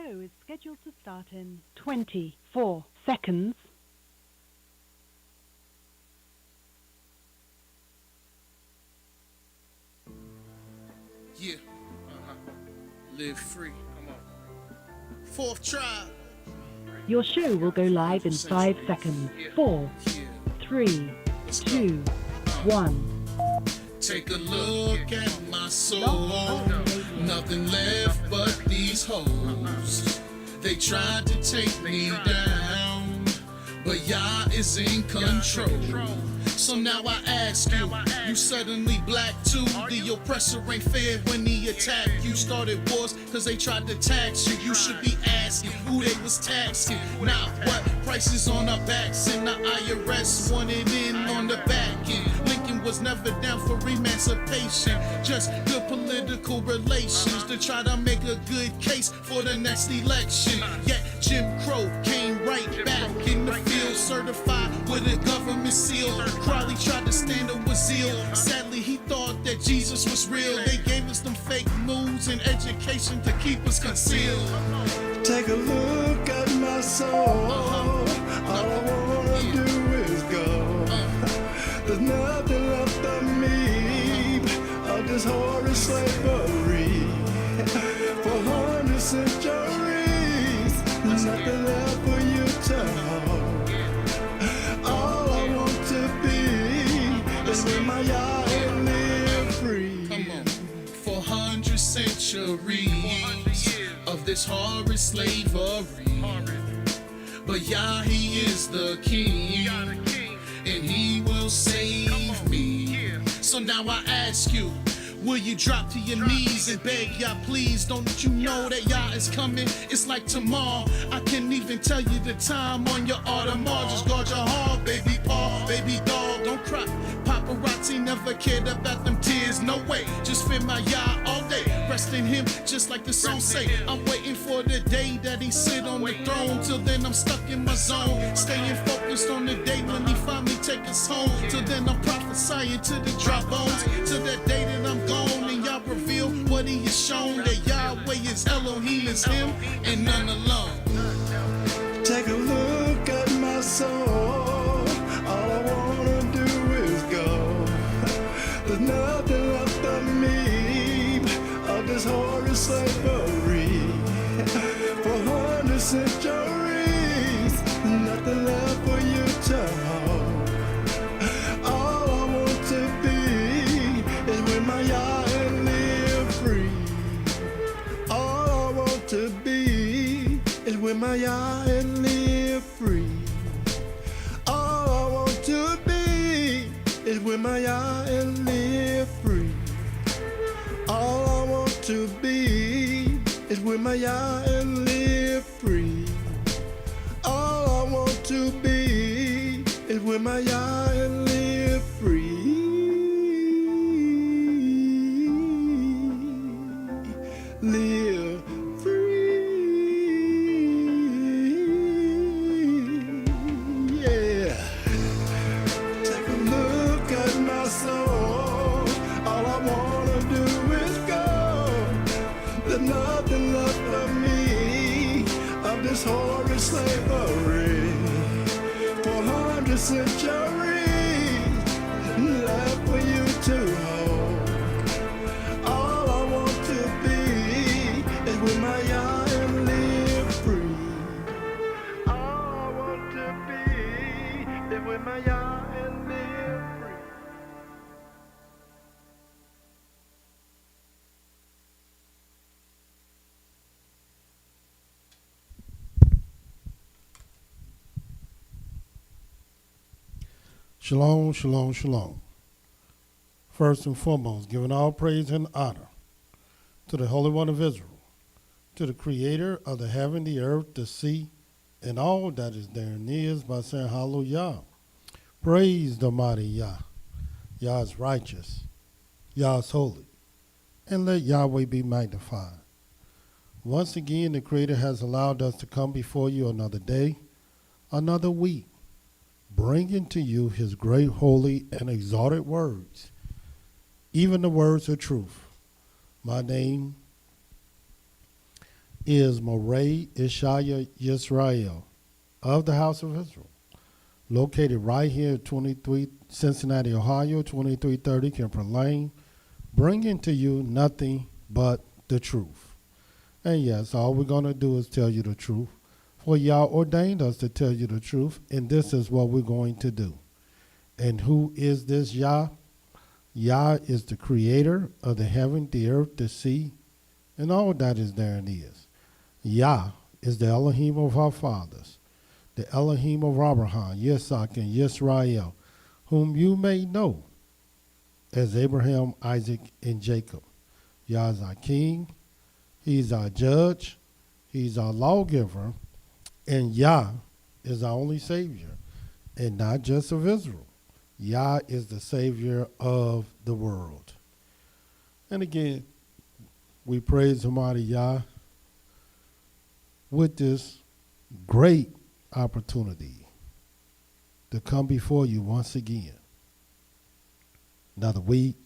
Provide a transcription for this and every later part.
show is scheduled to start in 24 seconds. Yeah. Live free. Come on. Fourth tribe. Your show will go live in 5 seconds. 4, 3, 2, 1. Take a look at my soul. Nothing left but these hoes. They tried to take me down, but Yah is in control. So now I ask you, you suddenly black too? The oppressor ain't fair when he attacked you. Started wars cause they tried to tax you. You should be asking who they was taxing, not what prices on our backs. And the IRS wanted in on the back end. Lincoln was never down for emancipation, just good political relations to try to make a good case for the next election. Yet Jim Crow came right back in the field, certified with a government seal. Crowley tried to stand up with zeal. Sadly, he thought that Jesus was real. They gave us them fake news and education to keep us concealed. Take a look at my soul. All I wanna do is go. There's nothing left of me. Of this horrid slavery. For hundreds centuries, nothing left for you to hold. All I want to be is with my Yah and live free. Come on. For hundreds centuries of this horrid slavery. But Yah, he is the king, and he will save me. So now I ask you, will you drop to your knees and beg Yah, please? Don't you know that Yah is coming? It's like tomorrow. I can't even tell you the time on your Audemars. Just guard your heart, baby Paul, baby dog. Don't cry. Paparazzi never cared about them tears. No way. Just fear my Yah all day. Rest in him, just like the song say. I'm waiting for the day that he sit on the throne. Till then I'm stuck in my zone, staying focused on the day when he finally take us home. Till then I'm prophesying to the dry bones. Till that day that I'm gone and Yah reveal what he has shown. That Yahweh is Elohim, is him and none alone. Take a look at my soul. All I wanna do is go. There's nothing left of me, of this horrid slavery. For hundreds centuries, nothing left for you to hold. All I want to be is with my Yah and live free. All I want to be is with my Yah and live free. All I want to be is with my Yah and live free. All I want to be is with my Yah and live free. All I want to be is with my Yah and live free. Live free. Yeah. Take a look at my soul. All I wanna do is go. There's nothing left of me, of this horrid slavery. For hundreds centuries, left for you to hold. All I want to be is with my Yah and live free. All I want to be is with my Yah and live free. Shalom, shalom, shalom. First and foremost, giving all praise and honor to the Holy One of Israel, to the Creator of the heaven, the earth, the sea, and all that is therein is, by saying hallelujah. Praise the mighty Yah. Yah is righteous. Yah is holy. And let Yahweh be magnified. Once again, the Creator has allowed us to come before you another day, another week, bringing to you his great, holy, and exalted words, even the words of truth. My name is Mowreh IshYAH of the House of Israel, located right here at 23 Cincinnati, Ohio, 2330 Kemper Lane, bringing to you nothing but the truth. And yes, all we're going to do is tell you the truth. For Yah ordained us to tell you the truth, and this is what we're going to do. And who is this Yah? Yah is the creator of the heaven, the earth, the sea, and all that is there and is. Yah is the Elohim of our fathers, the Elohim of Abraham, Yitzhak, and YIsraEL, whom you may know as Abraham, Isaac, and Jacob. Yah is our king, he's our judge, he's our lawgiver, and Yah is our only savior, and not just of Israel. Yah is the savior of the world. And again, we praise Almighty Yah with this great opportunity to come before you once again. Another week,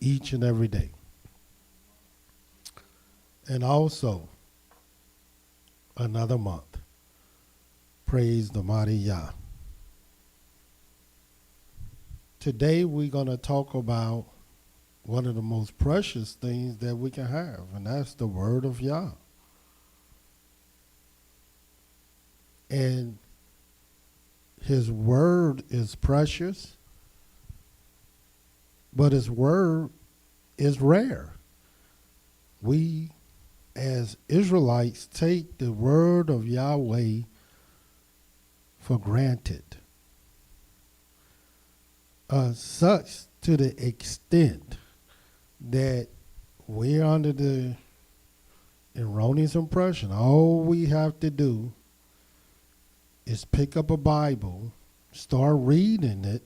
each and every day. And also, another month. Praise the mighty Yah. Today we're going to talk about one of the most precious things that we can have, and that's the word of Yah. And his word is precious, but his word is rare. We, as Israelites, take the word of Yahweh for granted. Such to the extent that we're under the erroneous impression all we have to do is pick up a Bible, start reading it,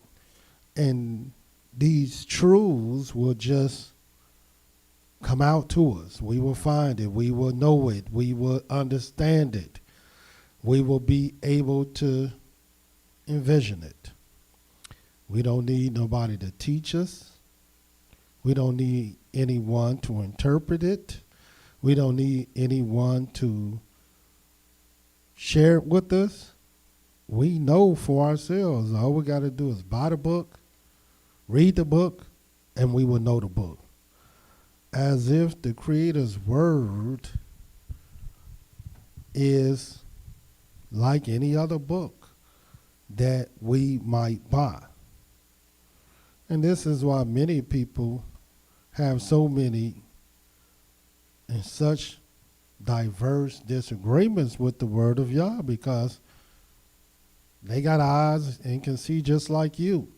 and these truths will just come out to us. We will find it. We will know it. We will understand it. We will be able to envision it. We don't need nobody to teach us. We don't need anyone to interpret it. We don't need anyone to share it with us. We know for ourselves. All we got to do is buy the book, read the book, and we will know the book. As if the Creator's word is like any other book that we might buy. And this is why many people have so many and such diverse disagreements with the word of Yah, because they got eyes and can see just like you,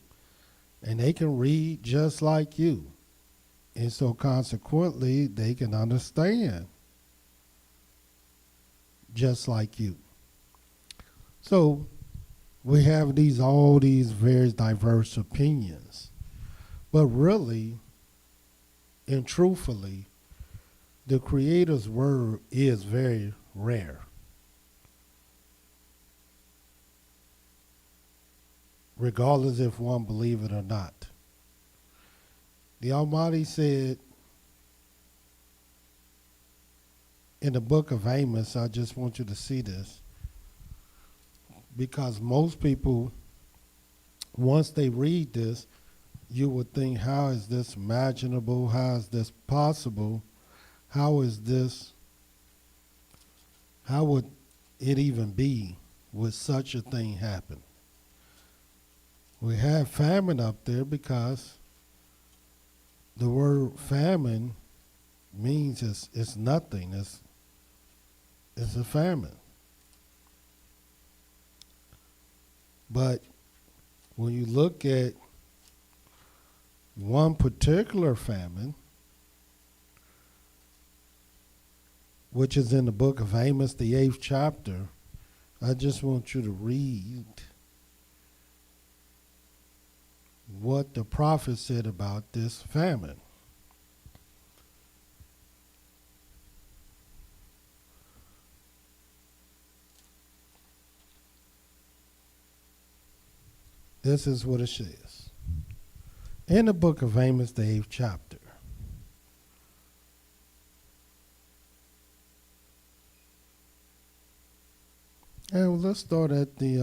and they can read just like you, and so consequently they can understand just like you. So we have all these very diverse opinions, but really and truthfully, the Creator's word is very rare. Regardless if one believe it or not. The Almighty said in the book of Amos, I just want you to see this, because most people, once they read this, you would think, how is this imaginable? How is this possible? How would it even be? Would such a thing happen? We have famine up there because the word famine means it's nothing. It's a famine. But when you look at one particular famine, which is in the book of Amos, the 8th chapter, I just want you to read what the prophet said about this famine. This is what it says. In the book of Amos, the 8th chapter, Okay, well, let's start at the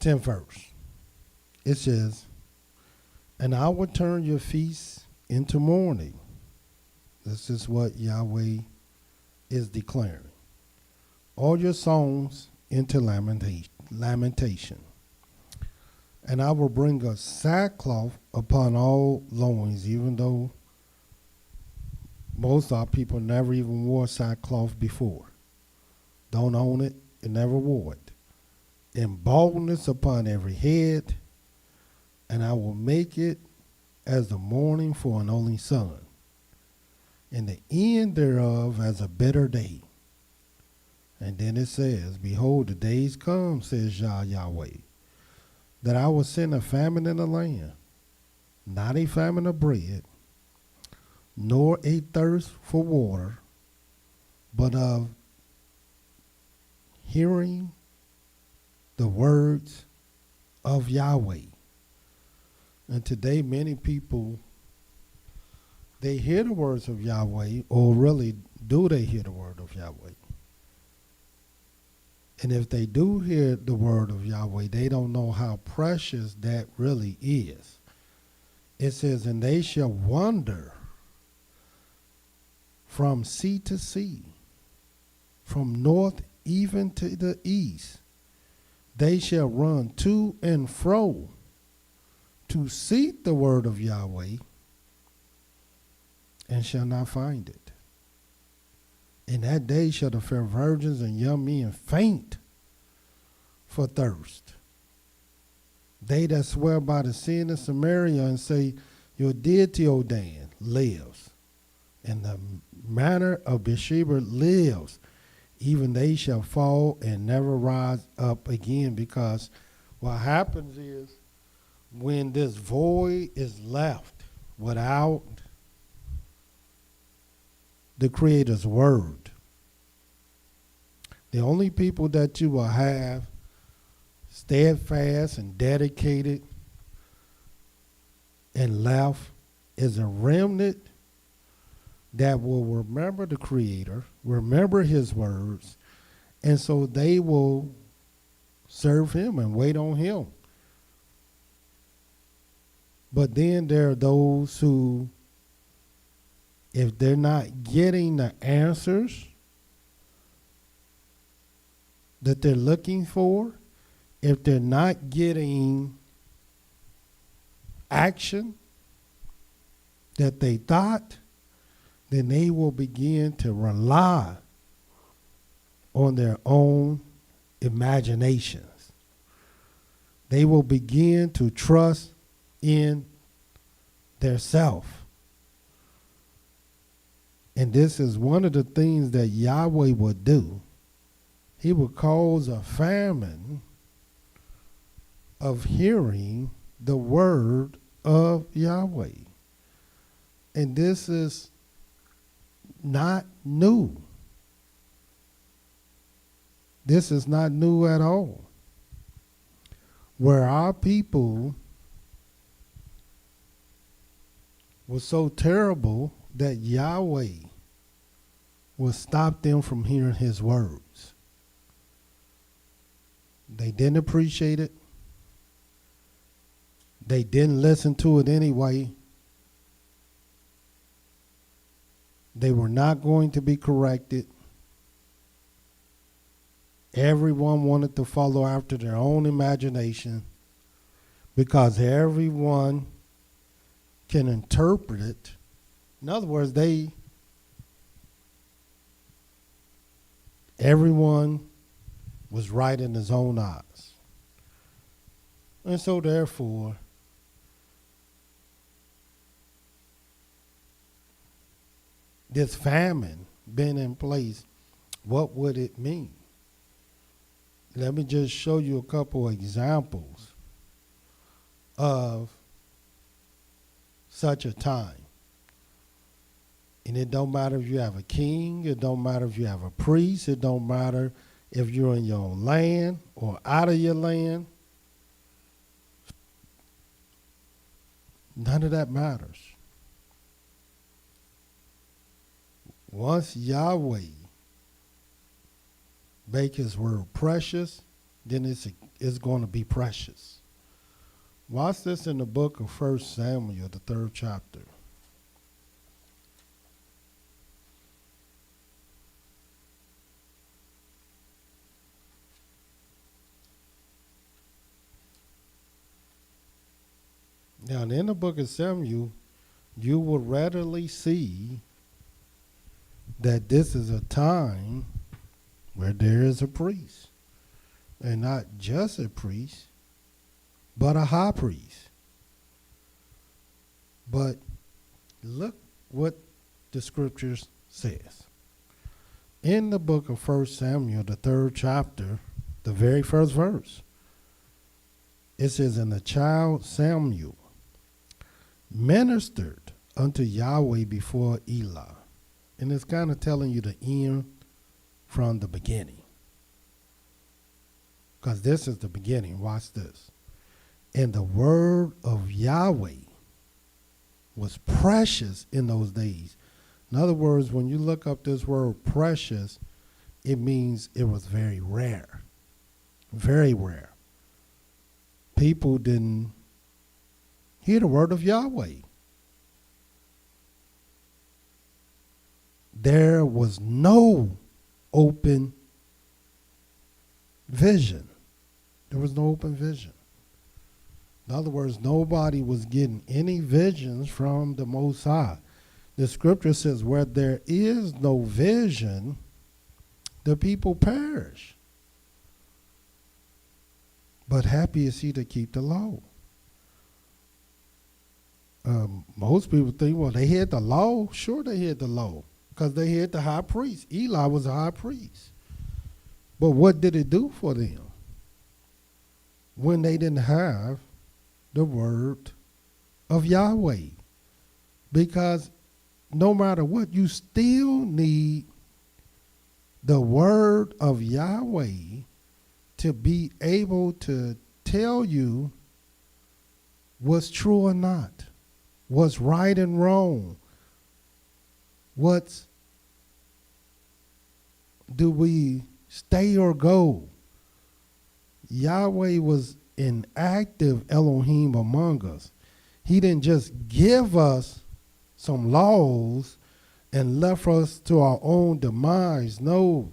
10th verse. It says, "And I will turn your feasts into mourning." This is what Yahweh is declaring. "All your songs into lamentation. And I will bring a sackcloth upon all loins," even though most of our people never even wore sackcloth before. Don't own it and never wore it. "And baldness upon every head, and I will make it as the mourning for an only son, and the end thereof as a bitter day." And then it says, "Behold, the days come, says Yahweh, that I will send a famine in the land, not a famine of bread, nor a thirst for water, but of hearing the words of Yahweh." And today many people, they hear the words of Yahweh, or really do they hear the word of Yahweh? And if they do hear the word of Yahweh, they don't know how precious that really is. It says, "And they shall wander from sea to sea, from north even to the east. They shall run to and fro to seek the word of Yahweh, and shall not find it. In that day shall the fair virgins and young men faint for thirst. They that swear by the sin of Samaria and say, Your deity, O Dan, lives, and the manner of Beersheba lives, even they shall fall and never rise up again." Because what happens is, when this void is left without the Creator's word, the only people that you will have steadfast and dedicated and left is a remnant that will remember the Creator, remember His words, and so they will serve Him and wait on Him. But then there are those who, if they're not getting the answers that they're looking for, if they're not getting action that they thought, then they will begin to rely on their own imaginations. They will begin to trust in their self. And this is one of the things that Yahweh would do. He would cause a famine of hearing the word of Yahweh. And this is not new. This is not new at all. Where our people was so terrible that Yahweh will stop them from hearing His words. They didn't appreciate it. They didn't listen to it anyway. They were not going to be corrected. Everyone wanted to follow after their own imagination, because everyone can interpret it. In other words, everyone was right in his own eyes. And so therefore, this famine being in place, what would it mean? Let me just show you a couple of examples of such a time. And it don't matter if you have a king, it don't matter if you have a priest, it don't matter if you're in your own land or out of your land. None of that matters. Once Yahweh make his word precious, then it's going to be precious. Watch this in the book of 1 Samuel, the 3rd chapter. Now, in the book of Samuel, you will readily see that this is a time where there is a priest. And not just a priest, but a high priest. But look what the scriptures says. In the book of 1 Samuel, the 3rd chapter, the very first verse, it says, "And the child Samuel ministered unto Yahweh before Eli." And it's kind of telling you the end from the beginning. Because this is the beginning. Watch this. "And the word of Yahweh was precious in those days." In other words, when you look up this word precious, it means it was very rare. Very rare. People didn't hear the word of Yahweh. There was no open vision. There was no open vision. In other words, nobody was getting any visions from the Most High. The scripture says, where there is no vision, the people perish. But happy is he to keep the law. Most people think, well, they had the law. Sure, they had the law, because they had the high priest. Eli was a high priest. But what did it do for them when they didn't have the word of Yahweh? Because no matter what, you still need the word of Yahweh to be able to tell you what's true or not, what's right and wrong, what's do we stay or go. Yahweh was an active Elohim among us. He didn't just give us some laws and left us to our own demise. No,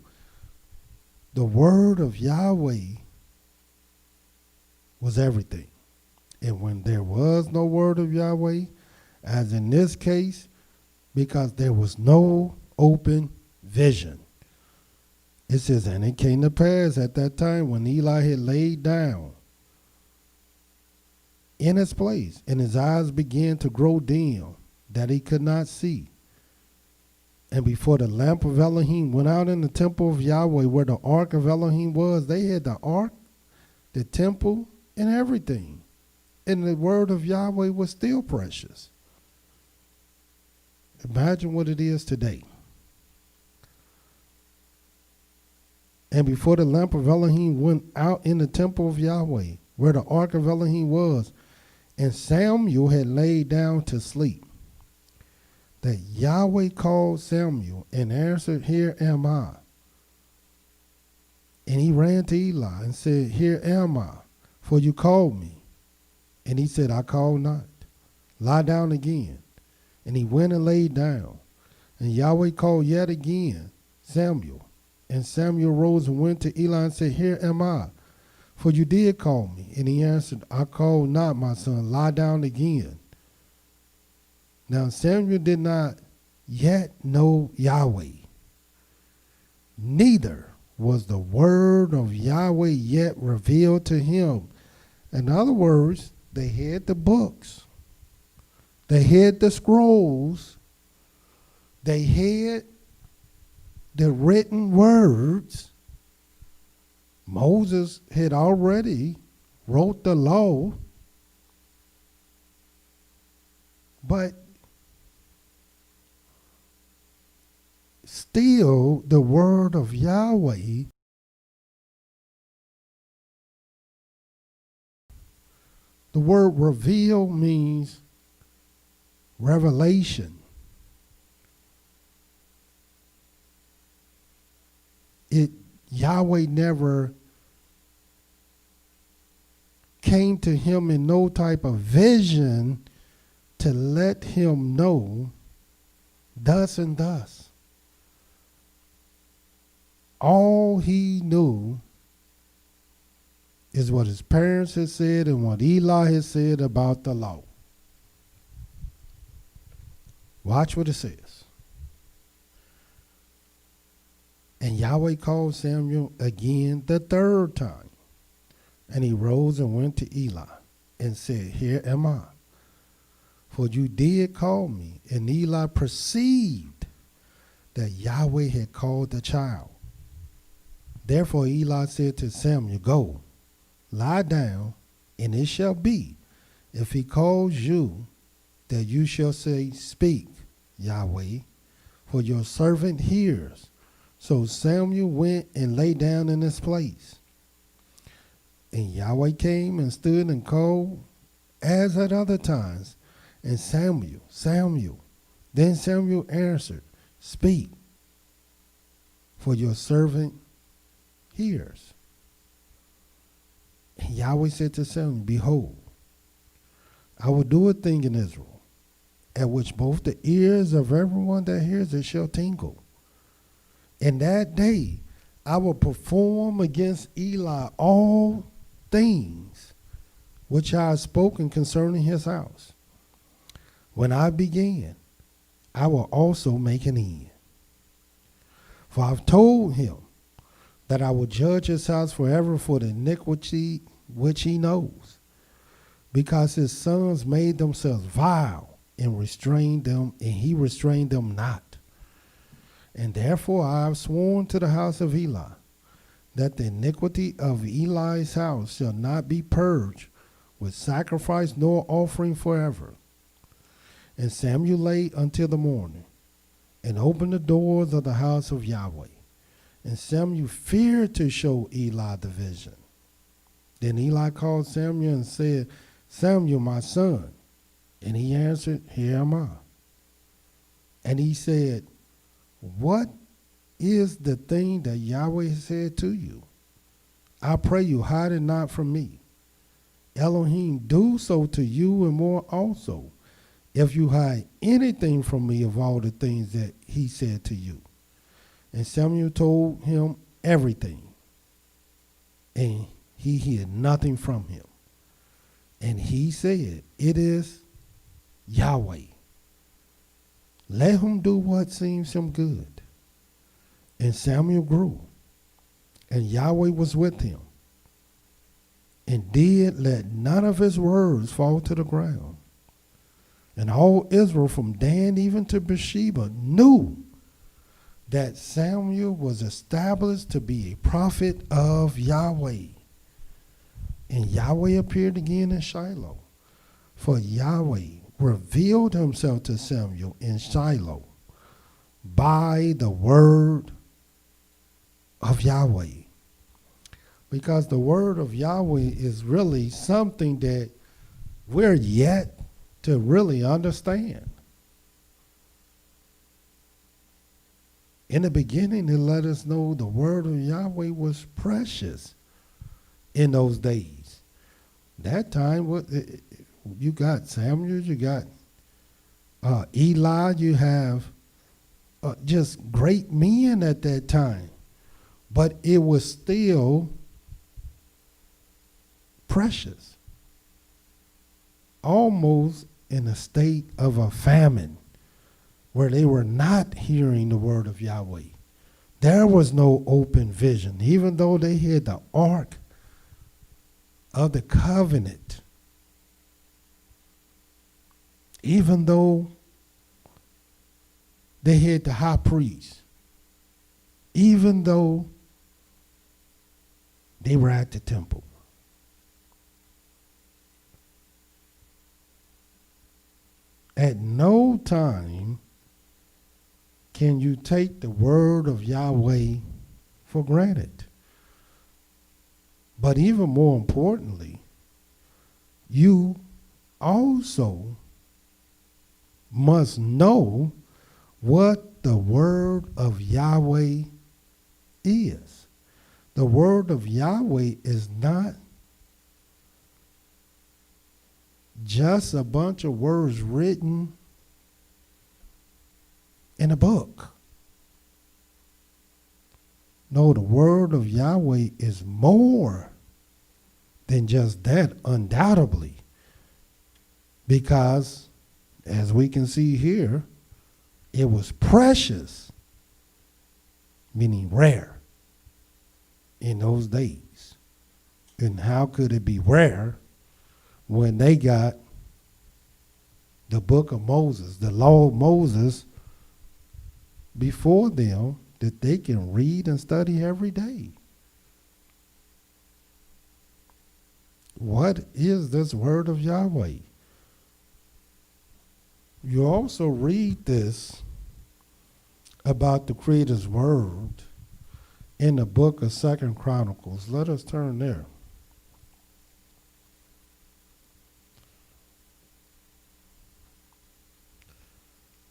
the word of Yahweh was everything. And when there was no word of Yahweh, as in this case, because there was no open vision. It says, and it came to pass at that time when Eli had laid down in his place, and his eyes began to grow dim, that he could not see. And before the lamp of Elohim went out in the temple of Yahweh, where the ark of Elohim was, they had the ark, the temple, and everything. And the word of Yahweh was still precious. Imagine what it is today. And before the lamp of Elohim went out in the temple of Yahweh, where the ark of Elohim was, and Samuel had laid down to sleep, that Yahweh called Samuel and answered, Here am I. And he ran to Eli and said, Here am I, for you called me. And he said, I called not. Lie down again. And he went and laid down. And Yahweh called yet again Samuel. And Samuel rose and went to Eli and said, Here am I, for you did call me. And he answered, I called not, my son. Lie down again. Now Samuel did not yet know Yahweh, neither was the word of Yahweh yet revealed to him. In other words, they had the books, they had the scrolls, they had the written words. Moses had already wrote the law, but still the word of Yahweh the word reveal means revelation. It Yahweh never came to him in no type of vision to let him know thus and thus. All he knew is what his parents had said and what Eli had said about the law. Watch what it says. And Yahweh called Samuel again the third time. And he rose and went to Eli and said, Here am I. For you did call me. And Eli perceived that Yahweh had called the child. Therefore Eli said to Samuel, Go, lie down, and it shall be, if he calls you, that you shall say, Speak, Yahweh, for your servant hears. So Samuel went and lay down in his place. And Yahweh came and stood and called as at other times. And Samuel, Samuel. Then Samuel answered, Speak, for your servant hears. And Yahweh said to Samuel, Behold, I will do a thing in Israel, at which both the ears of everyone that hears it shall tingle. In that day I will perform against Eli all things which I have spoken concerning his house. When I began, I will also make an end. For I've told him that I will judge his house forever for the iniquity which he knows, because his sons made themselves vile and restrained them, and he restrained them not. And therefore I have sworn to the house of Eli that the iniquity of Eli's house shall not be purged with sacrifice nor offering forever. And Samuel lay until the morning, and opened the doors of the house of Yahweh. And Samuel feared to show Eli the vision. Then Eli called Samuel and said, Samuel, my son. And he answered, Here am I. And he said, What is the thing that Yahweh said to you? I pray you, hide it not from me. Elohim, do so to you and more also, if you hide anything from me of all the things that he said to you. And Samuel told him everything, and he hid nothing from him. And he said, It is Yahweh. Let him do what seems him good. And Samuel grew, and Yahweh was with him, and did let none of his words fall to the ground. And all Israel from Dan even to Beersheba knew that Samuel was established to be a prophet of Yahweh. And Yahweh appeared again in Shiloh, for Yahweh revealed himself to Samuel in Shiloh by the word of Yahweh. Because the word of Yahweh is really something that we're yet to really understand. In the beginning, it let us know the word of Yahweh was precious in those days. That time, you got Samuel, you got Eli, you have just great men at that time. But it was still precious. Almost in a state of a famine, where they were not hearing the word of Yahweh. There was no open vision, even though they had the ark of the covenant. Even though they had the high priest. Even though they were at the temple. At no time can you take the word of Yahweh for granted. But even more importantly, you also must know what the word of Yahweh is. The word of Yahweh is not just a bunch of words written in a book. No, the word of Yahweh is more than just that, undoubtedly. Because, as we can see here, it was precious, meaning rare, in those days. And how could it be rare when they got the book of Moses, the law of Moses, before them that they can read and study every day? What is this word of Yahweh? You also read this about the Creator's word in the book of 2 Chronicles. Let us turn there.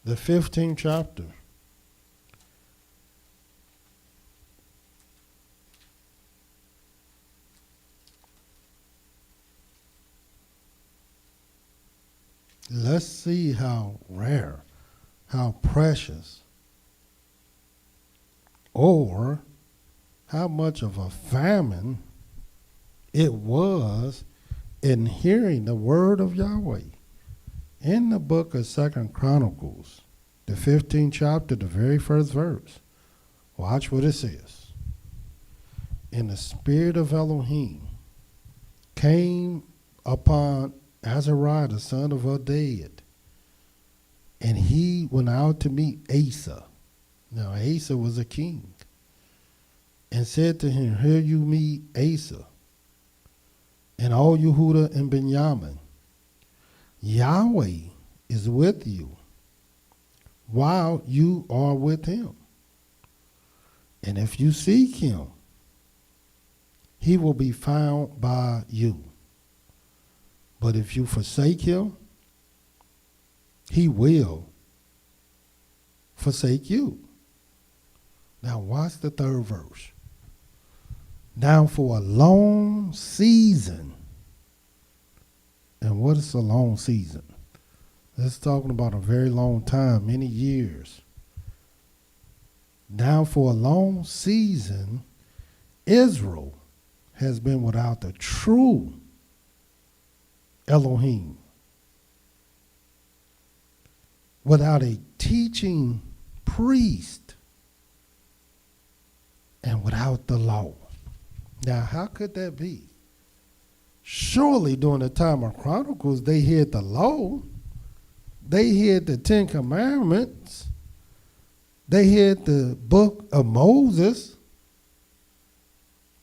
The 15th chapter. Let's see how rare, how precious, or how much of a famine it was in hearing the word of Yahweh. In the book of 2 Chronicles, the 15th chapter, the very first verse, watch what it says. And the spirit of Elohim came upon Azariah, the son of Oded, and he went out to meet Asa. Now Asa was a king, and said to him, "Here you meet Asa, and all Yehuda and Benjamin. Yahweh is with you while you are with him. And if you seek him, he will be found by you. But if you forsake him, he will forsake you." Now watch the third verse. "Now for a long season." And what is a long season? That's talking about a very long time, many years. "Now for a long season, Israel has been without the true Elohim, without a teaching priest, and without the law." Now, how could that be? Surely during the time of Chronicles, they had the law, they had the 10 Commandments, they had the book of Moses.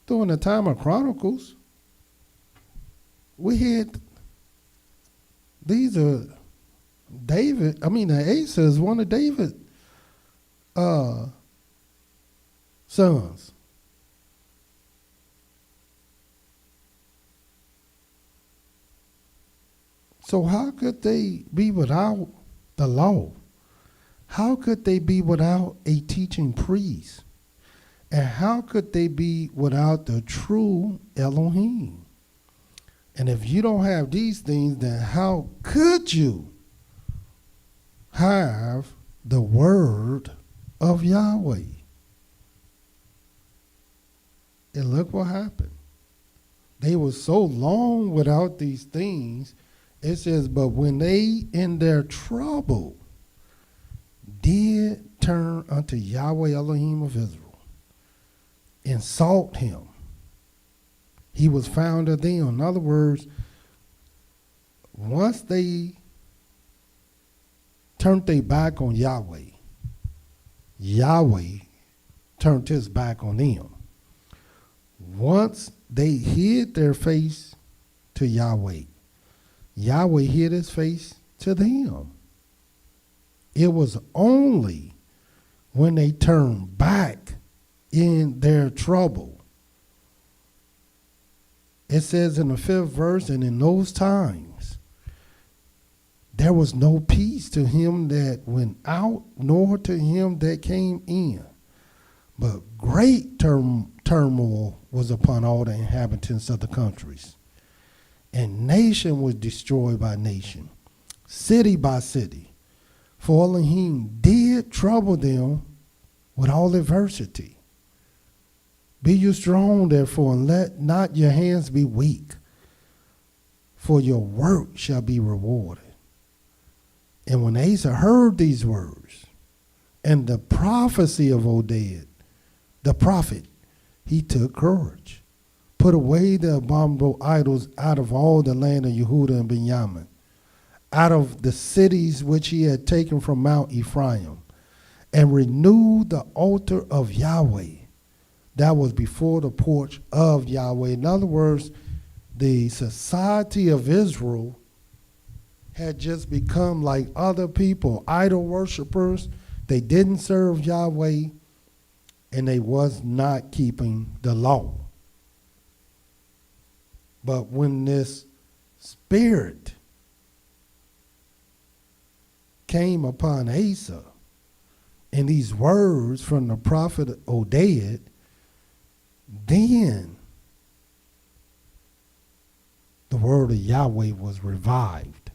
During the time of Chronicles, we had, these are Asa is one of David's sons. So how could they be without the law? How could they be without a teaching priest? And how could they be without the true Elohim? And if you don't have these things, then how could you have the word of Yahweh? And look what happened. They were so long without these things. It says, but when they in their trouble did turn unto Yahweh Elohim of Israel and sought him, he was found of them. In other words, once they turned their back on Yahweh, Yahweh turned his back on them. Once they hid their face to Yahweh, Yahweh hid his face to them. It was only when they turned back in their trouble. It says in the 5th verse, and in those times there was no peace to him that went out, nor to him that came in. But great turmoil was upon all the inhabitants of the countries. And nation was destroyed by nation, city by city. For Elohim did trouble them with all adversity. Be you strong, therefore, and let not your hands be weak, for your work shall be rewarded. And when Asa heard these words, and the prophecy of Oded, the prophet, he took courage, put away the abominable idols out of all the land of Yehuda and Benjamin, out of the cities which he had taken from Mount Ephraim, and renewed the altar of Yahweh that was before the porch of Yahweh. In other words, the society of Israel had just become like other people, idol worshipers. They didn't serve Yahweh, and they was not keeping the law. But when this spirit came upon Asa, and these words from the prophet Oded, then the word of Yahweh was revived.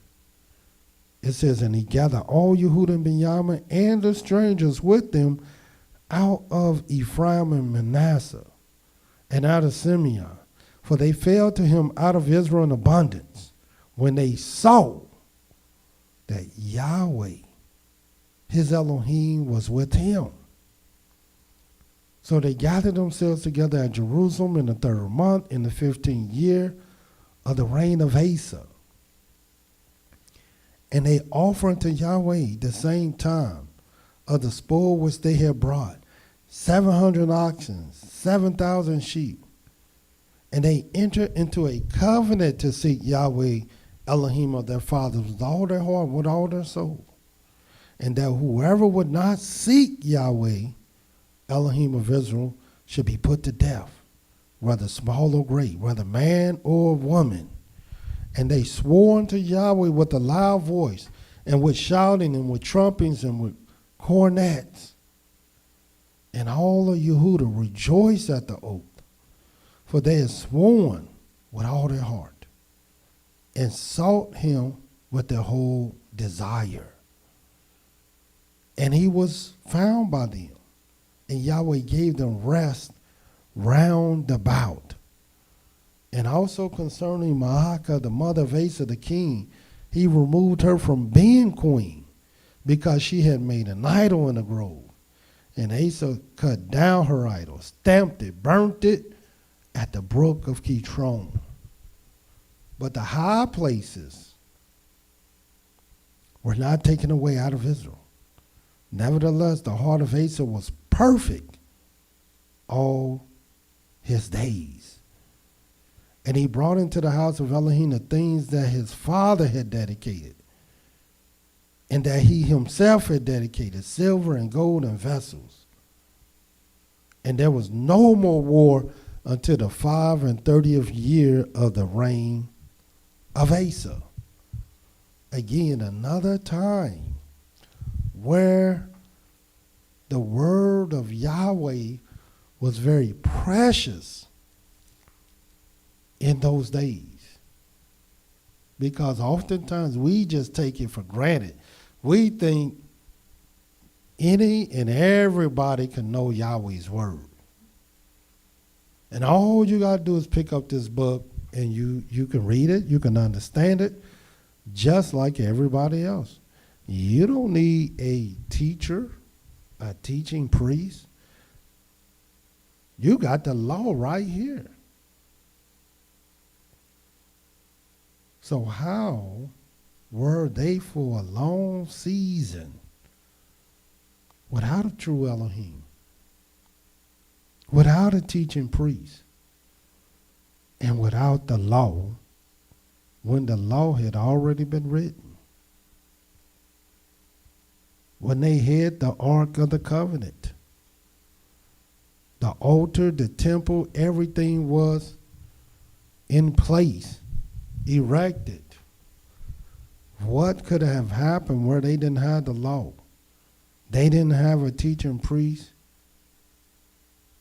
It says, and he gathered all Yehuda and Benjamin and the strangers with them out of Ephraim and Manasseh and out of Simeon, for they fell to him out of Israel in abundance when they saw that Yahweh, his Elohim, was with him. So they gathered themselves together at Jerusalem in the 3rd month, in the 15th year of the reign of Asa. And they offered unto Yahweh the same time of the spoil which they had brought, 700 oxen, 7,000 sheep. And they entered into a covenant to seek Yahweh, Elohim of their fathers, with all their heart, with all their soul. And that whoever would not seek Yahweh, Elohim of Israel, should be put to death, whether small or great, whether man or woman. And they swore unto Yahweh with a loud voice, and with shouting, and with trumpets, and with cornets. And all of Yehuda rejoiced at the oath, for they had sworn with all their heart, and sought him with their whole desire. And he was found by them, and Yahweh gave them rest round about. And also concerning Maacah, the mother of Asa the king, he removed her from being queen, because she had made an idol in the grove. And Asa cut down her idol, stamped it, burnt it at the brook of Kidron. But the high places were not taken away out of Israel. Nevertheless, the heart of Asa was perfect all his days. And he brought into the house of Elohim the things that his father had dedicated, and that he himself had dedicated, silver and gold and vessels. And there was no more war until the 35th year of the reign of Asa. Again, another time where the word of Yahweh was very precious in those days. Because oftentimes we just take it for granted. We think any and everybody can know Yahweh's word. And all you got to do is pick up this book, and you can read it, you can understand it, just like everybody else. You don't need a teacher, a teaching priest. You got the law right here. So how were they for a long season without a true Elohim, without a teaching priest, and without the law, when the law had already been written? When they had the Ark of the Covenant, the altar, the temple, everything was in place, erected. What could have happened where they didn't have the law? They didn't have a teaching priest.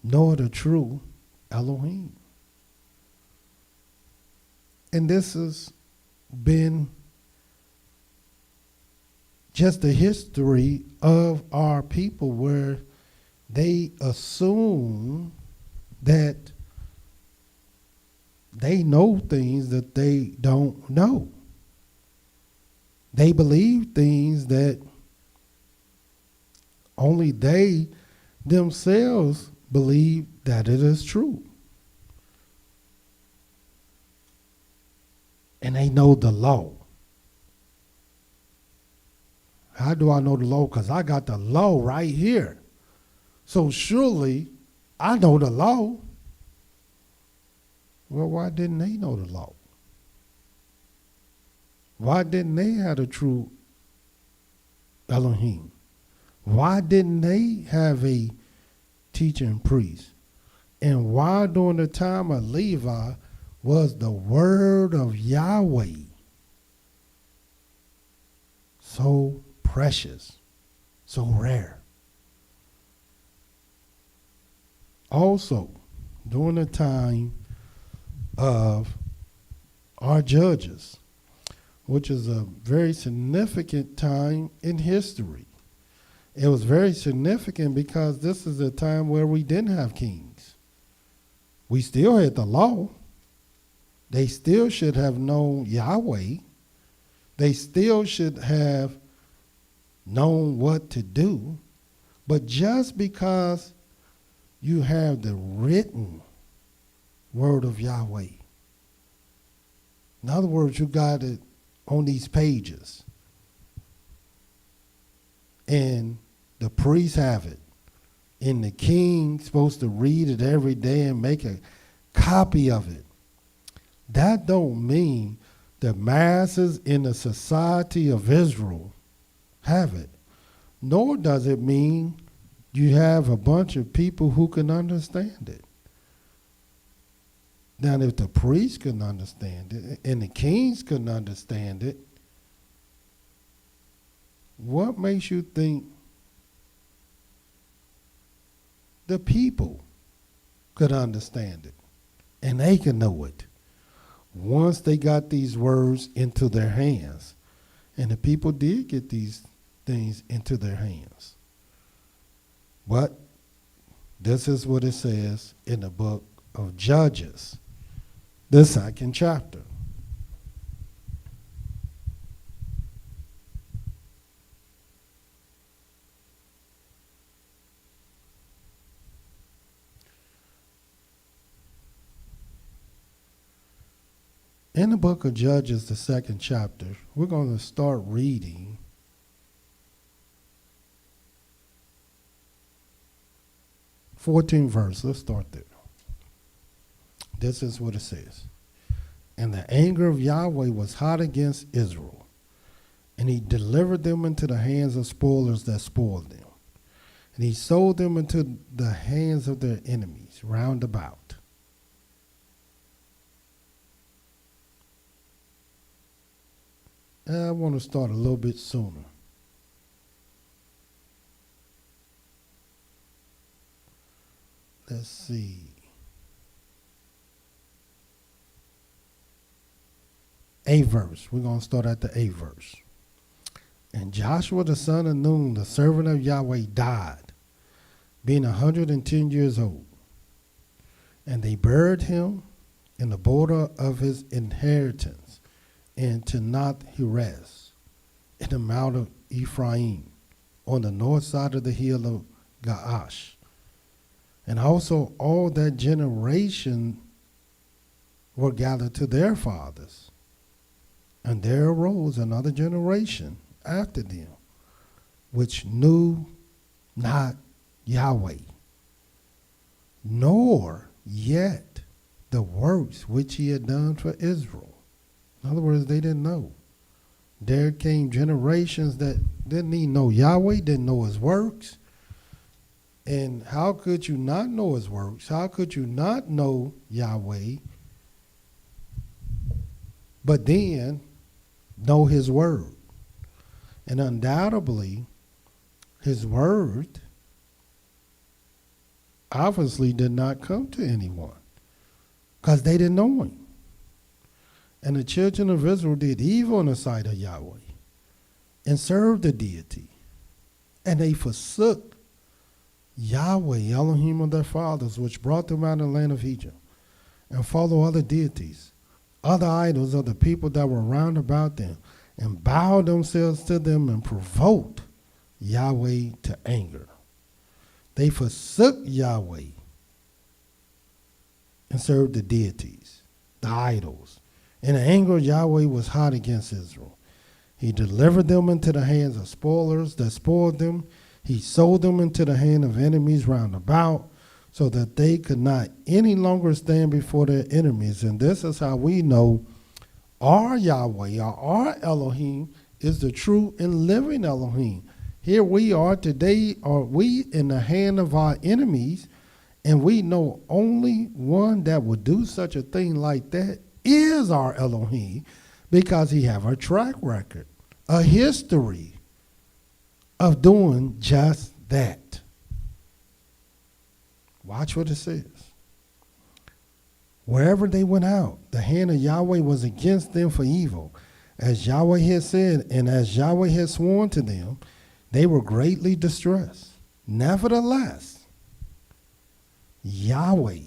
nor the true Elohim. And this has been just the history of our people, where they assume that they know things that they don't know. They believe things that only they themselves believe that it is true. And they know the law. How do I know the law? Because I got the law right here. So surely I know the law. Well, why didn't they know the law? Why didn't they have the true Elohim? Why didn't they have a teaching priest? And why during the time of Levi was the word of Yahweh so precious, so rare? Also, during the time of our judges, which is a very significant time in history. It was very significant because this is a time where we didn't have kings. We still had the law. They still should have known Yahweh. They still should have known what to do. But just because you have the written word of Yahweh, in other words, you got it on these pages, and the priests have it, and the king's supposed to read it every day and make a copy of it. That don't mean the masses in the society of Israel have it, nor does it mean you have a bunch of people who can understand it. Now, if the priests couldn't understand it and the kings couldn't understand it, what makes you think the people could understand it and they can know it once they got these words into their hands? And the people did get these things into their hands. But this is what it says in the book of Judges, the 2nd chapter. In the book of Judges, the 2nd chapter, we're going to start reading verse. Let's start there. This is what it says. And the anger of Yahweh was hot against Israel, and he delivered them into the hands of spoilers that spoiled them. And he sold them into the hands of their enemies round about. I want to start a little bit sooner. Let's see. A verse. We're going to start at the A verse. And Joshua the son of Nun, the servant of Yahweh, died, being 110 years old. And they buried him in the border of his inheritance in Timnath Heres, in the mount of Ephraim, on the north side of the hill of Gaash. And also all that generation were gathered to their fathers. And there arose another generation after them, which knew not Yahweh, nor yet the works which he had done for Israel. In other words, they didn't know. There came generations that didn't even know Yahweh, didn't know his works. And how could you not know his works? How could you not know Yahweh, but then know his word? And undoubtedly, his word obviously did not come to anyone because they didn't know him. And the children of Israel did evil in the sight of Yahweh and served the deity. And they forsook Yahweh, Elohim of their fathers, which brought them out of the land of Egypt, and followed other deities, other idols of the people that were round about them, and bowed themselves to them and provoked Yahweh to anger. They forsook Yahweh and served the deities, the idols. And the anger of Yahweh was hot against Israel. He delivered them into the hands of spoilers that spoiled them. He sold them into the hand of enemies round about, so that they could not any longer stand before their enemies. And this is how we know our Yahweh, our Elohim, is the true and living Elohim. Here we are today, are we in the hand of our enemies, and we know only one that would do such a thing like that is our Elohim, because he have a track record, a history of doing just that. Watch what it says. Wherever they went out, the hand of Yahweh was against them for evil. As Yahweh had said, and as Yahweh had sworn to them, they were greatly distressed. Nevertheless, Yahweh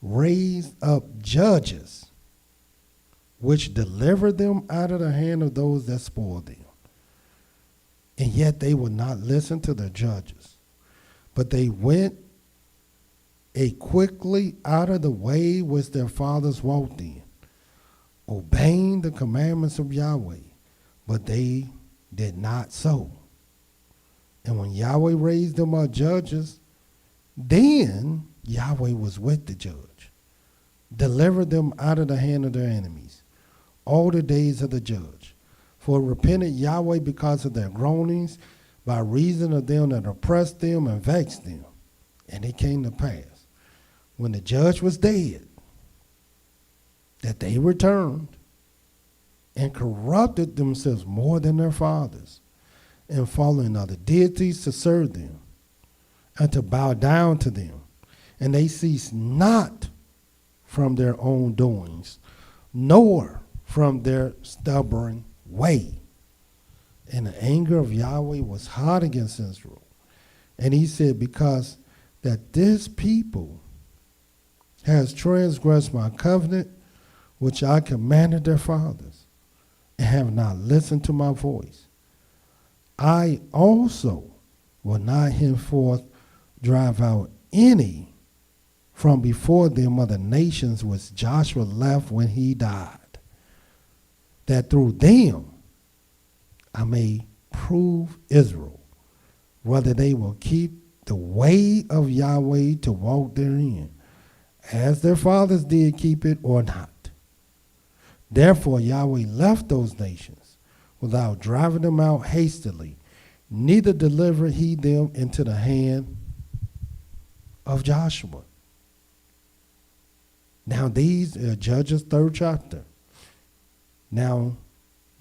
raised up judges, which delivered them out of the hand of those that spoiled them. And yet they would not listen to the judges, but they went quickly out of the way which their fathers walked in, obeying the commandments of Yahweh, but they did not so. And when Yahweh raised them up judges, then Yahweh was with the judge, delivered them out of the hand of their enemies all the days of the judge. For it repented Yahweh because of their groanings, by reason of them that oppressed them and vexed them. And it came to pass, when the judge was dead, that they returned and corrupted themselves more than their fathers, and following other deities to serve them and to bow down to them. And they ceased not from their own doings, nor from their stubborn way. And the anger of Yahweh was hot against Israel. And he said, because that this people has transgressed my covenant, which I commanded their fathers, and have not listened to my voice, I also will not henceforth drive out any from before them of the nations which Joshua left when he died, that through them I may prove Israel, whether they will keep the way of Yahweh to walk therein, as their fathers did keep it or not. Therefore Yahweh left those nations without driving them out hastily, neither delivered he them into the hand of Joshua. Now these are Judges 3rd chapter. Now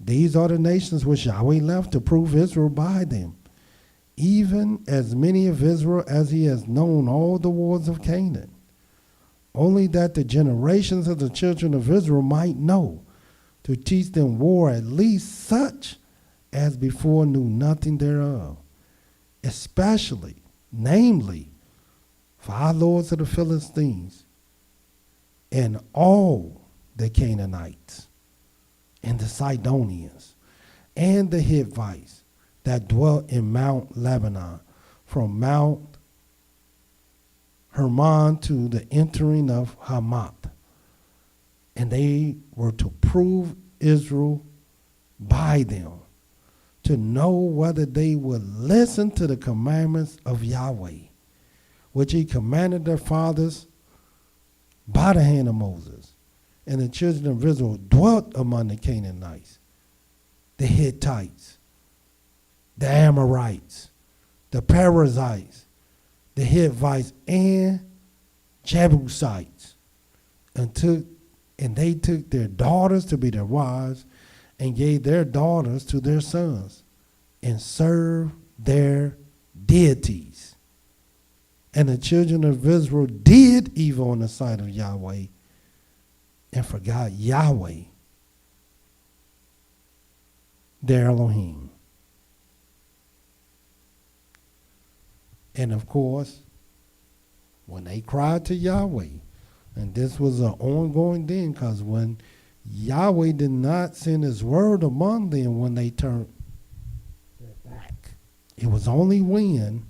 these are the nations which Yahweh left to prove Israel by them, even as many of Israel as he has known all the wars of Canaan, only that the generations of the children of Israel might know, to teach them war, at least such as before knew nothing thereof, especially, namely, for our lords of the Philistines, and all the Canaanites, and the Sidonians, and the Hittites that dwelt in Mount Lebanon, from Mount Hermon to the entering of Hamath. And they were to prove Israel by them, to know whether they would listen to the commandments of Yahweh, which he commanded their fathers by the hand of Moses. And the children of Israel dwelt among the Canaanites, the Hittites, the Amorites, the Perizzites, the Hittites, and Jebusites, and they took their daughters to be their wives, and gave their daughters to their sons, and served their deities. And the children of Israel did evil in the sight of Yahweh and forgot Yahweh, their Elohim. And of course, when they cried to Yahweh, and this was an ongoing thing, because when Yahweh did not send his word among them when they turned their back, it was only when,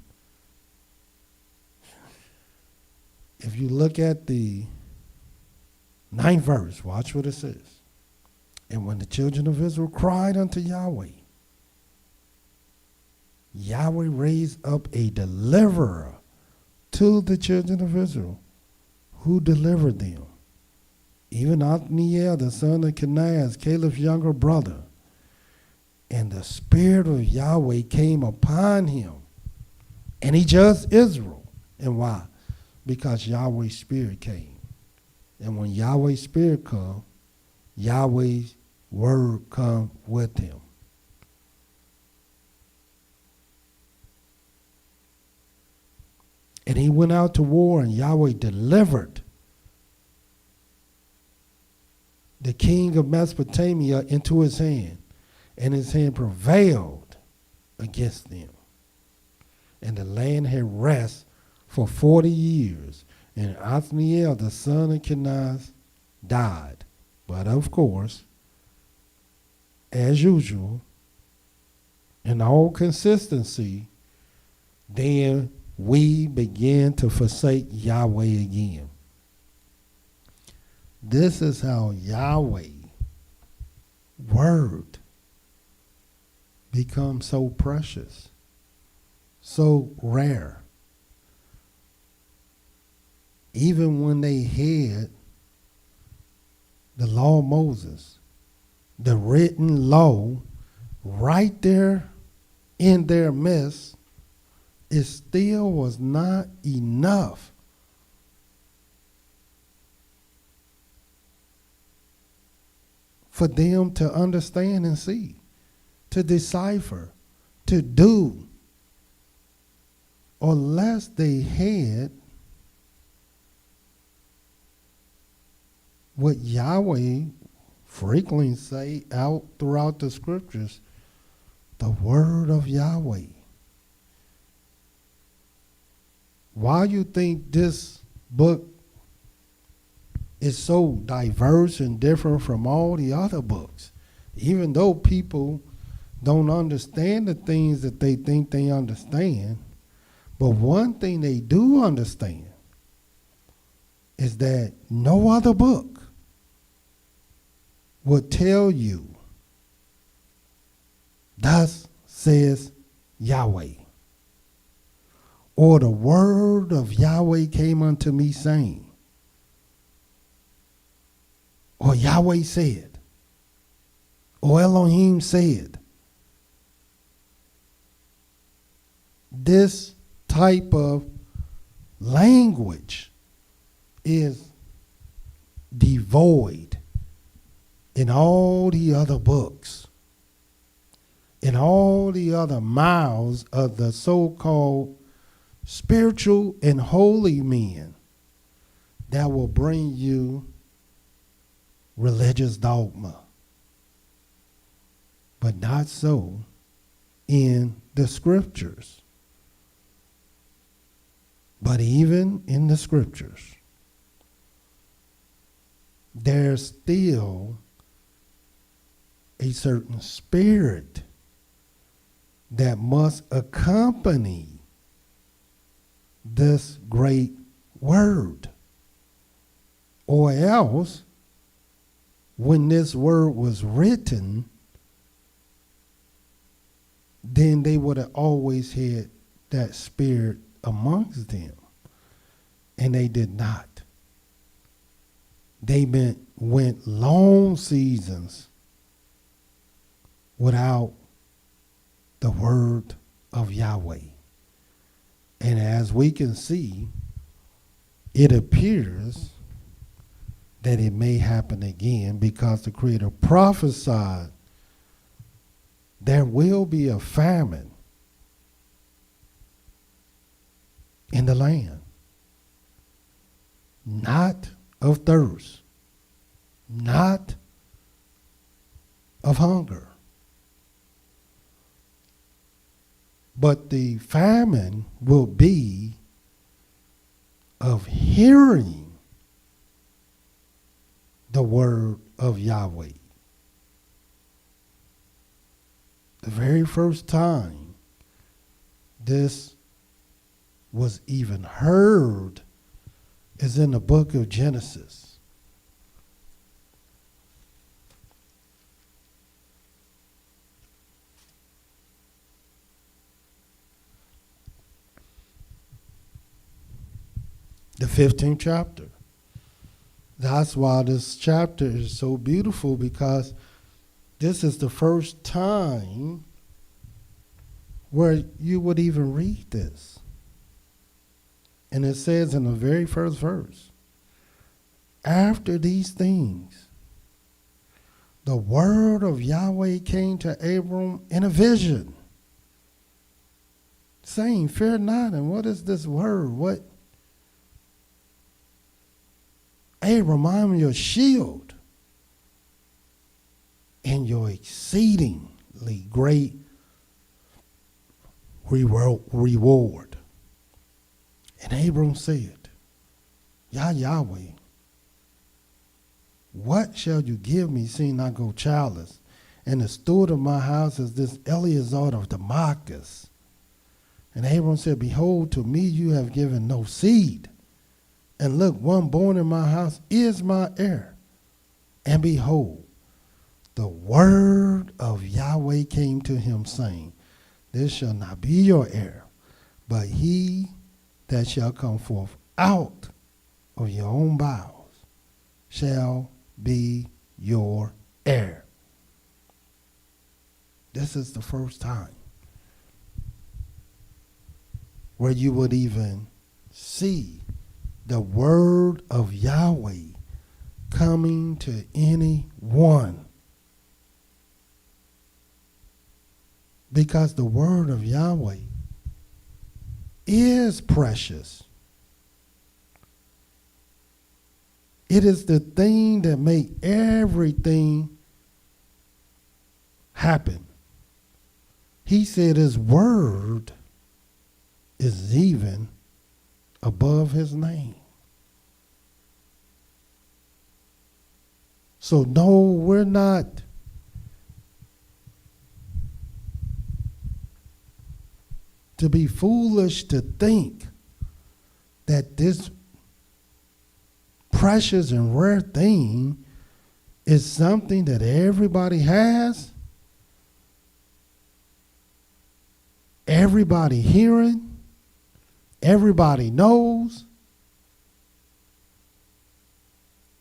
if you look at the 9th verse, watch what it says. And when the children of Israel cried unto Yahweh, Yahweh raised up a deliverer to the children of Israel, who delivered them. Even Othniel, the son of Kenaz, Caleb's younger brother. And the Spirit of Yahweh came upon him, and he judged Israel. And why? Because Yahweh's Spirit came. And when Yahweh's Spirit comes, Yahweh's word comes with him. And he went out to war, and Yahweh delivered the king of Mesopotamia into his hand, and his hand prevailed against them. And the land had rest for 40 years, and Othniel, the son of Kenaz, died. But of course, as usual, in all consistency, then we began to forsake Yahweh again. This is how Yahweh word becomes so precious, so rare. Even when they had the law of Moses, the written law, right there in their midst, it still was not enough for them to understand and see, to decipher, to do, unless they had what Yahweh frequently say out throughout the scriptures, the word of Yahweh. Why you think this book is so diverse and different from all the other books? Even though people don't understand the things that they think they understand, but one thing they do understand is that no other book will tell you, thus says Yahweh. Or the word of Yahweh came unto me saying. Or Yahweh said. Or Elohim said. This type of language is devoid in all the other books, in all the other mouths of the so-called spiritual and holy men that will bring you religious dogma. But not so in the scriptures. But even in the scriptures, there's still a certain spirit that must accompany this great word. Or else, when this word was written, then they would have always had that spirit amongst them. And they did not. They went long seasons without the word of Yahweh. And as we can see, it appears that it may happen again, because the Creator prophesied there will be a famine in the land, not of thirst, not of hunger. But the famine will be of hearing the word of Yahweh. The very first time this was even heard is in the book of Genesis. The 15th chapter. That's why this chapter is so beautiful, because this is the first time where you would even read this. And it says in the very first verse, after these things, the word of Yahweh came to Abram in a vision, saying, fear not. And what is this word? What? Abram, I am your shield and your exceedingly great reward. And Abram said, Yahweh, what shall you give me, seeing I go childless? And the steward of my house is this Eleazar of Damascus. And Abram said, behold, to me you have given no seed. And look, one born in my house is my heir. And behold, the word of Yahweh came to him, saying, this shall not be your heir, but he that shall come forth out of your own bowels shall be your heir. This is the first time where you would even see the word of Yahweh coming to anyone. Because the word of Yahweh is precious. It is the thing that makes everything happen. He said his word is even above his name. So no, we're not to be foolish to think that this precious and rare thing is something that everybody has, everybody hearing, everybody knows,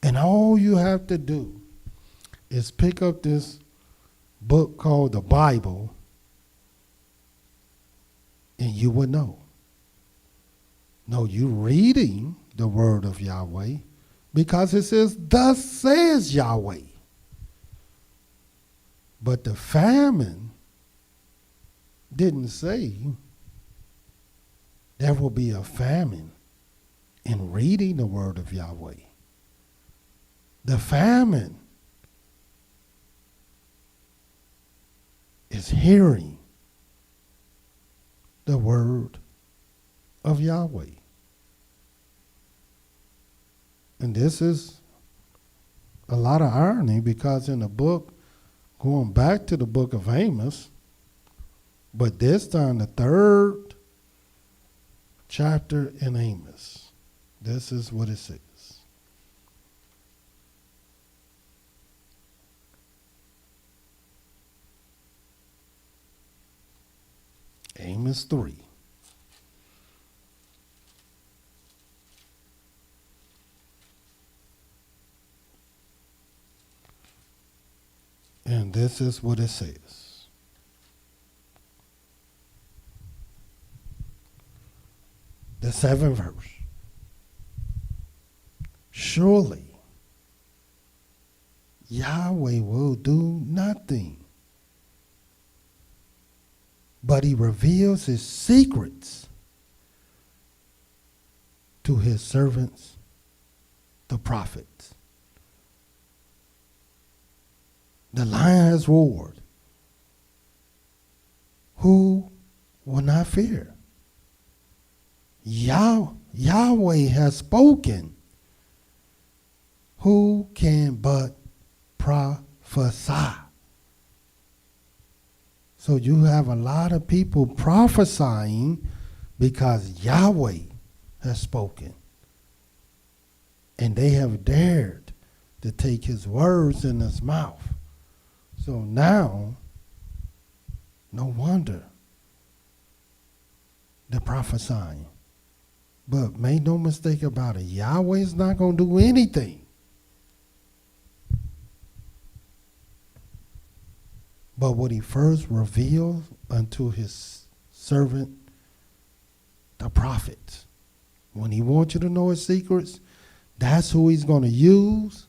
and all you have to do is pick up this book called the Bible, and you would know. No, you reading the word of Yahweh, because it says, thus says Yahweh. But the famine didn't say there will be a famine in reading the word of Yahweh. The famine is hearing the word of Yahweh. And this is a lot of irony, because in the book, going back to the book of Amos, but this time the third chapter in Amos, this is what it says. Amos 3. And this is what it says. The 7th verse. Surely Yahweh will do nothing, but he reveals his secrets to his servants, the prophets. The lion has roared. Who will not fear? Yahweh has spoken. Who can but prophesy? So you have a lot of people prophesying because Yahweh has spoken. And they have dared to take his words in his mouth. So now, no wonder they're prophesying. But make no mistake about it, Yahweh is not going to do anything but what he first revealed unto his servant, the prophets. When he wants you to know his secrets, that's who he's going to use.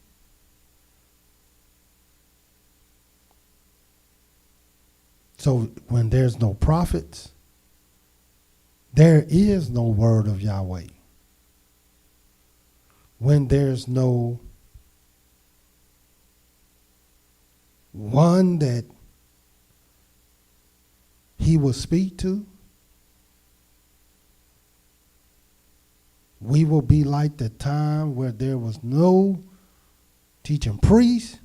So when there's no prophets, there is no word of Yahweh. When there's no one that he will speak to, we will be like the time where there was no teaching priest,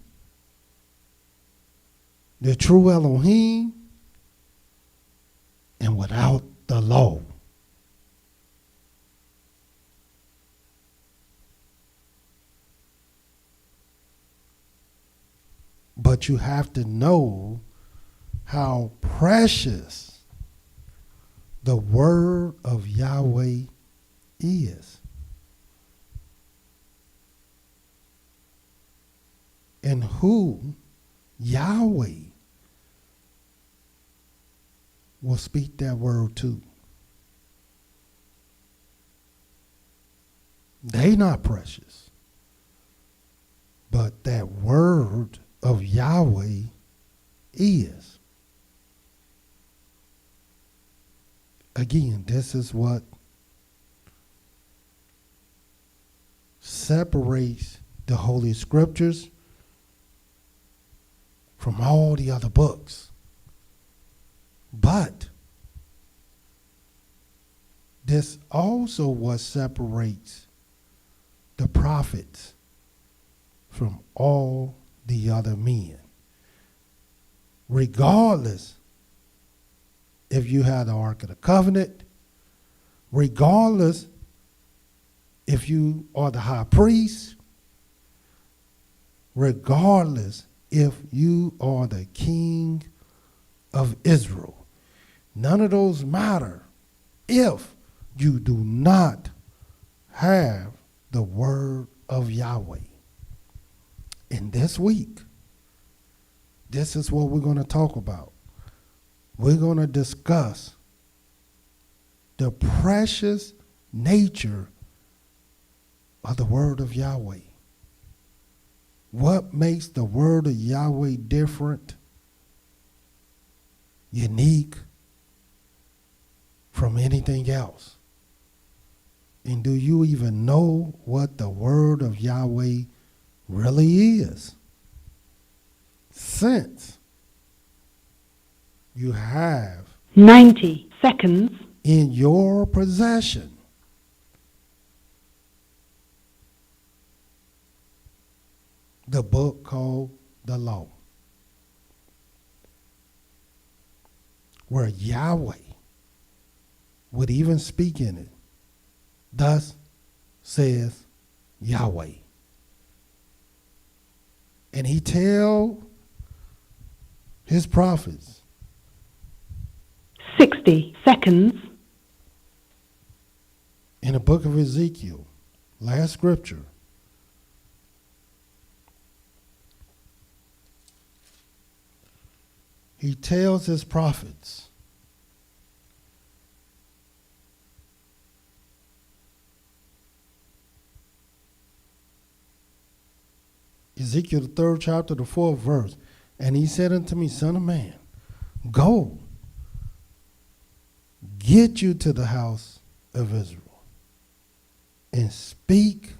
the true Elohim, and without the law. But you have to know how precious the word of Yahweh is. And who Yahweh will speak that word to. They not precious. But that word of Yahweh is. Again, this is what separates the Holy Scriptures from all the other books. But this also what separates the prophets from all the other men. Regardless if you had the Ark of the Covenant, regardless if you are the high priest, regardless if you are the king of Israel. None of those matter if you do not have the word of Yahweh. And this week, this is what we're going to talk about. We're going to discuss the precious nature of the word of Yahweh. What makes the word of Yahweh different, unique from anything else? And do you even know what the word of Yahweh really is? Since you have 90 seconds in your possession the book called the Law, where Yahweh would even speak in it. Thus says Yahweh. And he tell his prophets 60 seconds in the book of Ezekiel, last scripture, he tells his prophets, Ezekiel, the 3rd chapter, the 4th verse, and he said unto me, Son of man, go, get you to the house of Israel, and speak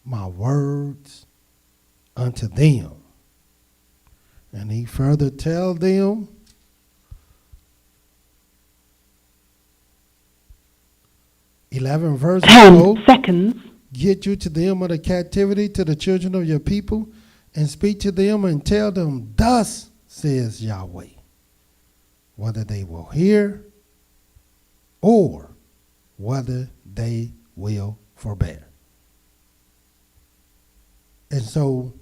my words unto them. And he further tell them, verse 10 seconds. Get you to them of the captivity to the children of your people, and speak to them and tell them, thus says Yahweh, whether they will hear or whether they will forbear. And so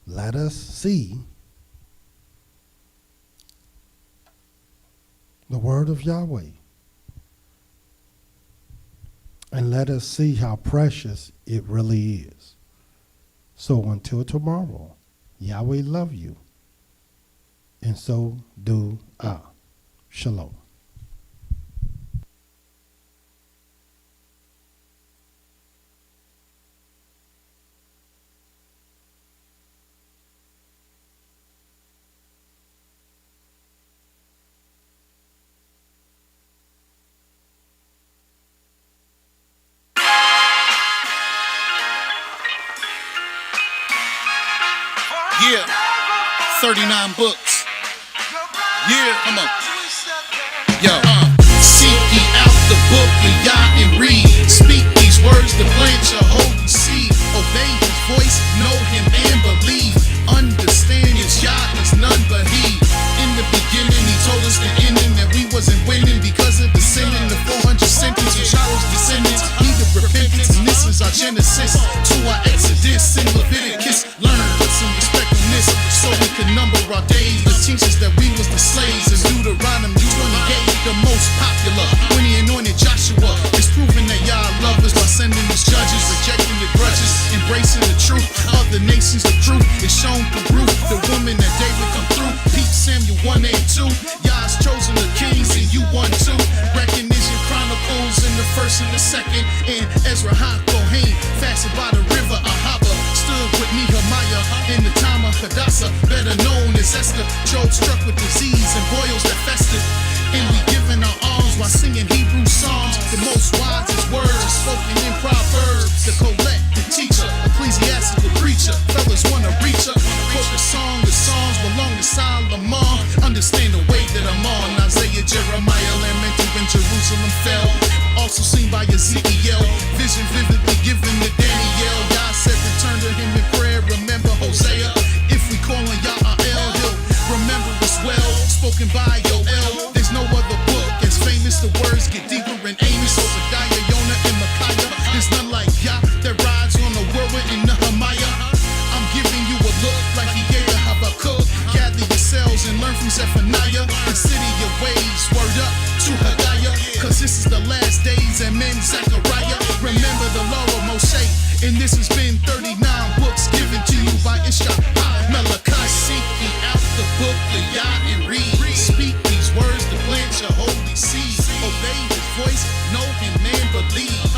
let us see the word of Yahweh. And let us see how precious it really is. So until tomorrow, Yahweh love you. And so do I. Shalom. Yeah, 39 books. Yeah, come on. Yo, seek ye out the book of YAH and read. Speak these words to plant your holy seed. Obey his voice, know him and believe. Understand his YAH is none but he. In the beginning, he told us the ending that we wasn't winning because of the sinning. The 400 sentence of Charles' descendants needed repentance, and this is our Genesis to our Exodus in Leviticus. Learn, put some respect on this, so we can number our days. The teachers that we was the slaves, and Deuteronomy 28, the most popular. When he anointed Joshua, it's proving that y'all love us by sending these judges, rejecting your grudges, embracing the truth. Other nations, the truth is shown through Ruth, the woman that David come through. Pete Samuel 1 and 2. Y'all's chosen the kings, and you won too. Recognition Chronicles in the first and the second, and Ezra Kohen, fasted by the river Ahava, stood with Nehemiah in the time of Hadassah, better known as Esther. Job struck with disease and boils that festered, and we giving our arms while singing Hebrew psalms. The most wisest words are spoken in Proverbs. The Colette, the teacher, ecclesiastical preacher. Fellas wanna reach her, quote the song. The songs belong to Solomon. Understand the way that I'm on. Isaiah, Jeremiah, lamenting when Jerusalem fell. Also seen by Ezekiel, vision vividly given to Daniel. God said return to him in prayer. Remember Hosea. If we call on YAH'S, he'll remember us well. Spoken by Yoel. There's no other book as famous. The words get deeper in Amos, Obadiah, Jonah, and Micaiah. There's none like YAH that rides on the whirlwind in Nehemiah. I'm giving you a look like he gave to Habakkuk. Gather yourselves and learn from Zephaniah. Consider your ways, word up to Haggai, cause this is the last days. And men Zechariah, remember the law of Moshe. And this has been 39 books given to you by IshiYAH. Malachi, seek ye out the book of YAH and read. Speak these words to plant your holy seed. Obey his voice, know him and believe.